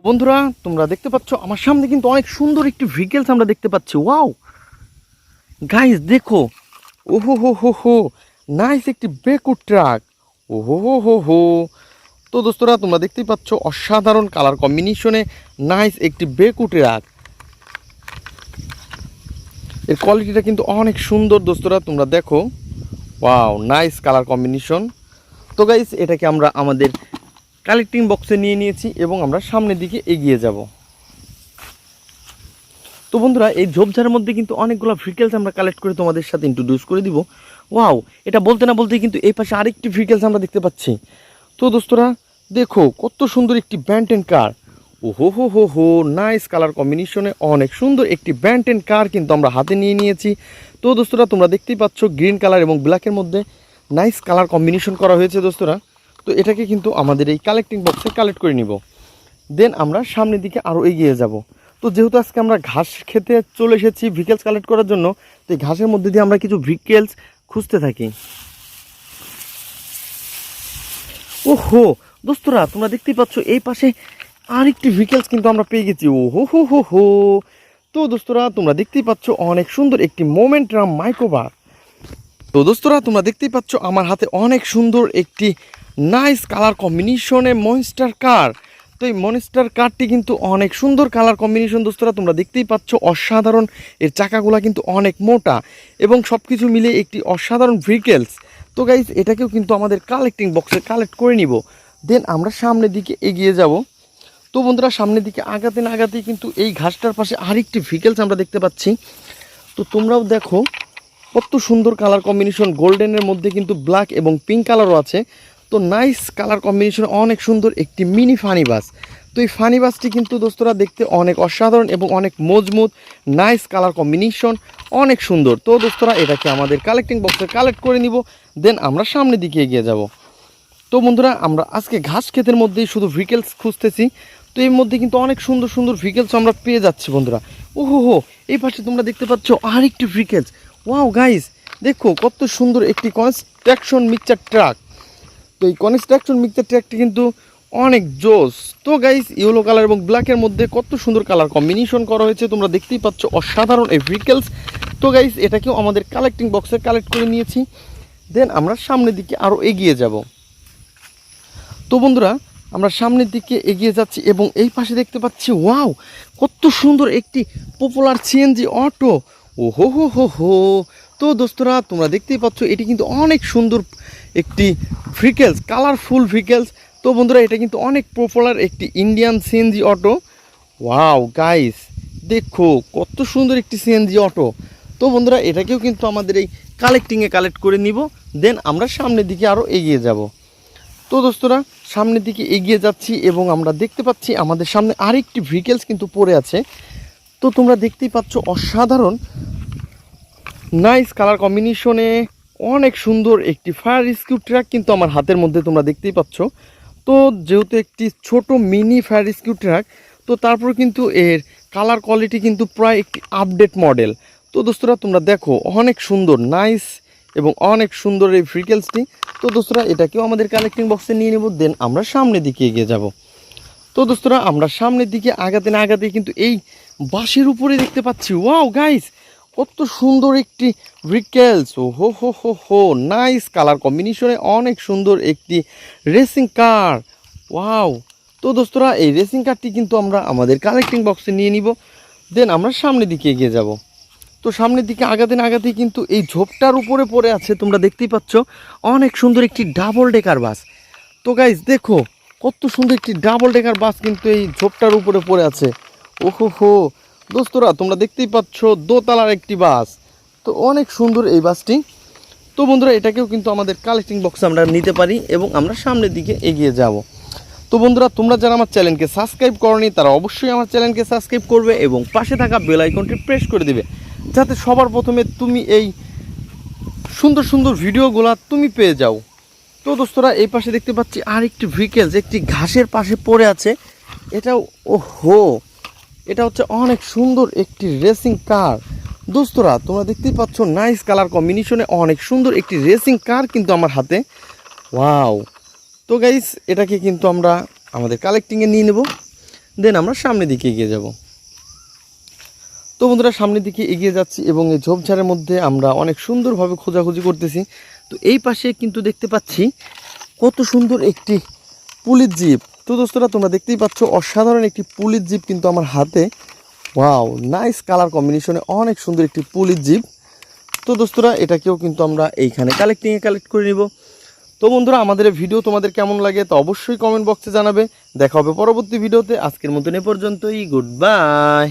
বন্ধুরা তোমরা দেখতে পাচ্ছ আমার সামনে কিন্তু অনেক সুন্দর একটি ভেহিকলস আমরা দেখতে পাচ্ছি। ওয়াও গাইস দেখো, ওহো হো হো হো, নাইস একটি বেকু ট্রাক। ওহো হো হো হো। তো দোস্তরা তোমরা দেখতেই পাচ্ছ অসাধারণ কালার কম্বিনেশনে নাইস একটি বেকু ট্রাক। এর কোয়ালিটিটা কিন্তু অনেক সুন্দর দোস্তরা, তোমরা দেখো। Wow nice colour combination. তো গাইস এটাকে আমরা আমাদের কালেক্টিং বক্সে নিয়ে নিয়েছি এবং আমরা সামনের দিকে এগিয়ে যাব। তো বন্ধুরা এই ঝোপঝাড়ের মধ্যে কিন্তু অনেকগুলো ভেহিকলস আমরা কালেক্ট করে তোমাদের সাথে ইন্ট্রোডিউস করে দিব। ওয়াও, এটা বলতে না বলতেই কিন্তু এই পাশে আরেকটি ভেহিকলস আমরা দেখতে পাচ্ছি। তো দোস্তরা দেখো কত সুন্দর একটি ব্যান্টেন কার। ওহো হো হো হো, নাইস কালার কম্বিনেশনে অনেক সুন্দর একটি ব্যান্টেন কার কিন্তু আমরা হাতে নিয়ে নিয়েছি। তো দোস্তরা তোমরা দেখতেই পাচ্ছ গ্রিন কালার এবং ব্ল্যাকের মধ্যে নাইস কালার কম্বিনেশন করা হয়েছে দোস্তরা। তো এটাকে কিন্তু আমাদের এই কালেক্টিং বক্সে কালেক্ট করে নিব, দেন আমরা সামনের দিকে আরও এগিয়ে যাব। তো যেহেতু আজকে আমরা ঘাস খেতে চলে এসেছি ভেহিকলস কালেক্ট করার জন্য, তো এই ঘাসের মধ্যে দিয়ে আমরা কিছু ভেহিকলস খুঁজতে থাকি। ওহো দোস্তরা তোমরা দেখতেই পাচ্ছ এই পাশে আরেকটি ভেহিকলস কিন্তু আমরা পেয়ে গেছি। ওহো হো হো হো। তো দোস্তরা তোমরা দেখতেই পাচ্ছ অনেক সুন্দর একটি মোমেন্টাম মাইক্রোবার। তো দোস্তরা তোমরা দেখতেই পাচ্ছ আমার হাতে অনেক সুন্দর একটি নাইস কালার কম্বিনেশনে মনস্টার কার। তো এই মনস্টার কারটি কিন্তু অনেক সুন্দর কালার কম্বিনেশন দোস্তরা, তোমরা দেখতেই পাচ্ছ অসাধারণ। এর চাকাগুলো কিন্তু অনেক মোটা এবং সব কিছু মিলে একটি অসাধারণ ভেহিকলস। তো গাইজ এটাকেও কিন্তু আমাদের কালেক্টিং বক্সে কালেক্ট করে নিব, দেন আমরা সামনের দিকে এগিয়ে যাব। তো বন্ধুরা সামনের দিকে আগাতে না আগাতেই কিন্তু এই ঘাসটার পাশে আরেকটি ভেহিকলস আমরা দেখতে পাচ্ছি। তো তোমরাও দেখো কত সুন্দর কালার কম্বিনেশন, গোল্ডেনের মধ্যে কিন্তু ব্ল্যাক এবং পিঙ্ক কালারও আছে। তো নাইস কালার কম্বিনেশন অনেক সুন্দর একটি মিনি ফানি বাস। তো এই ফানি বাসটি কিন্তু দোস্তরা দেখতে অনেক অসাধারণ এবং অনেক মজবুত, নাইস কালার কম্বিনেশন অনেক সুন্দর। তো দোস্তরা এটাকে আমাদের কালেক্টিং বক্সে কালেক্ট করে নিব, দেন আমরা সামনের দিকে এগিয়ে যাব। তো বন্ধুরা আমরা আজকে ঘাস ক্ষেতের মধ্যেই শুধু ভেহিকলস খুঁজতেছি। তো এর মধ্যে কিন্তু অনেক সুন্দর সুন্দর ভেহিকলস আমরা পেয়ে যাচ্ছি বন্ধুরা। ওহো হো, এই পাশে তোমরা দেখতে পাচ্ছ আরেকটি ভেহিকলস। ওয়াও গাইস দেখো কত সুন্দর একটি কনস্ট্রাকশন মিক্সচার ট্রাক। তো এই কনস্ট্রাকশন মিক্সচার ট্রাকটি কিন্তু অনেক জোস। তো গাইস ইয়েলো কালার এবং ব্ল্যাকের মধ্যে কত সুন্দর কালার কম্বিনেশন করা হয়েছে, তোমরা দেখতেই পাচ্ছ অসাধারণ এই ভেহিকলস। তো গাইস এটাকেও আমাদের কালেক্টিং বক্সে কালেক্ট করে নিয়েছি, দেন আমরা সামনের দিকে আরও এগিয়ে যাব। তো বন্ধুরা আমরা সামনের দিকে এগিয়ে যাচ্ছি এবং এই পাশে দেখতে পাচ্ছি ওয়াও কত সুন্দর একটি পপুলার সিএনজি অটো। ওহো হো হো হো। তো দোস্তরা তোমরা দেখতেই পাচ্ছ এটি কিন্তু অনেক সুন্দর একটি ভেহিকলস, কালারফুল ভেহিকলস। তো বন্ধুরা এটা কিন্তু অনেক পপুলার একটি Indian CNG auto. Wow guys দেখো কত সুন্দর একটি সিএনজি অটো। তো বন্ধুরা এটাকেও কিন্তু আমাদের এই কালেক্টিংয়ে কালেক্ট করে নিব, দেন আমরা সামনের দিকে আরও এগিয়ে যাব। তো দোস্তরা সামনের দিকে এগিয়ে যাচ্ছি এবং আমরা দেখতে পাচ্ছি আমাদের সামনে আরেকটি ভেহিকলস কিন্তু পড়ে আছে। তো তোমরা দেখতেই পাচ্ছ অসাধারণ নাইস কালার কম্বিনেশনে অনেক সুন্দর একটি ফায়ার রেস্কিউ ট্রাক কিন্তু আমার হাতের মধ্যে তোমরা দেখতেই পাচ্ছ। তো যেহেতু একটি ছোট মিনি ফায়ার রেস্কিউ ট্রাক, তো তারপর কিন্তু এর কালার কোয়ালিটি কিন্তু প্রায় একটি আপডেট মডেল। তো দোস্তরা তোমরা দেখো অনেক সুন্দর নাইস এবং অনেক সুন্দর এই ভেহিকলসটি। তো দোস্তরা এটাকেও আমাদের কালেক্টিং বক্সে নিয়ে নেব, দেন আমরা সামনের দিকে এগিয়ে যাব। তো দোস্তরা আমরা সামনের দিকে আগাতে না আগাতে কিন্তু এই বাসের উপরে দেখতে পাচ্ছি ওয়াও গাইস কত সুন্দর একটি ভেহিকলস। ও হো হো হো হো, নাইস কালার কম্বিনেশনে অনেক সুন্দর একটি রেসিং কার। ওয়াও। তো দোস্তরা এই রেসিং কারটি কিন্তু আমরা আমাদের কালেক্টিং বক্সে নিয়ে নিব, দেন আমরা সামনের দিকে এগিয়ে যাব। তো সামনের দিকে আগাতে না আগাতেই কিন্তু এই ঝোপটার উপরে পড়ে আছে, তোমরা দেখতেই পাচ্ছ অনেক সুন্দর একটি ডাবল ডেকার বাস। তো গাইস দেখো কত সুন্দর একটি ডাবল ডেকার বাস কিন্তু এই ঝোপটার উপরে পড়ে আছে। ওহো হো দোস্তরা তোমরা দেখতেই পাচ্ছ দোতলার একটি বাস। তো অনেক সুন্দর এই বাসটি। তো বন্ধুরা এটাকেও কিন্তু আমাদের কালেক্টিং বক্সে আমরা নিতে পারি এবং আমরা সামনের দিকে এগিয়ে যাব। তো বন্ধুরা তোমরা যারা আমার চ্যানেলকে সাবস্ক্রাইব করনি তারা অবশ্যই আমার চ্যানেলকে সাবস্ক্রাইব করবে এবং পাশে থাকা বেল আইকনটি প্রেস করে দেবে, যাতে সবার প্রথমে তুমি এই সুন্দর সুন্দর ভিডিওগুলো তুমি পেয়ে যাও। তো দোস্তরা এই পাশে দেখতে পাচ্ছি আরেকটি ভেহিকলস একটি ঘাসের পাশে পড়ে আছে। এটাও ওহো, এটা হচ্ছে অনেক সুন্দর একটি রেসিং কার। দোস্তরা তোমরা দেখতেই পাচ্ছ নাইস কালার কম্বিনেশনে অনেক সুন্দর একটি রেসিং কার কিন্তু আমার হাতে। ওয়াও। তো গাইস এটাকে কিন্তু আমরা আমাদের কালেক্টিংয়ে নিয়ে নেব, দেন আমরা সামনের দিকে এগিয়ে যাব। তো বন্ধুরা সামনের দিকে এগিয়ে যাচ্ছি এবং এই ঝোপঝাড়ের মধ্যে আমরা অনেক সুন্দরভাবে খোঁজাখুঁজি করতেছি। তো এই পাশে কিন্তু দেখতে পাচ্ছি কত সুন্দর একটি পুলিশ জিপ। তো দোস্তরা তোমরা দেখতেই পাচ্ছ অসাধারণ একটি পুলিশ জিপ কিন্তু আমার হাতে। ওয়াও, নাইস কালার কম্বিনেশনে অনেক সুন্দর একটি পুলিশ জিপ। তো দোস্তরা এটাকেও কিন্তু আমরা এইখানে কালেক্ট করে নিব। তো বন্ধুরা আমাদের এই ভিডিও তোমাদের কেমন লাগে তা অবশ্যই কমেন্ট বক্সে জানাবে। দেখা হবে পরবর্তী ভিডিওতে। আজকের মতন এ পর্যন্তই, গুড বাই।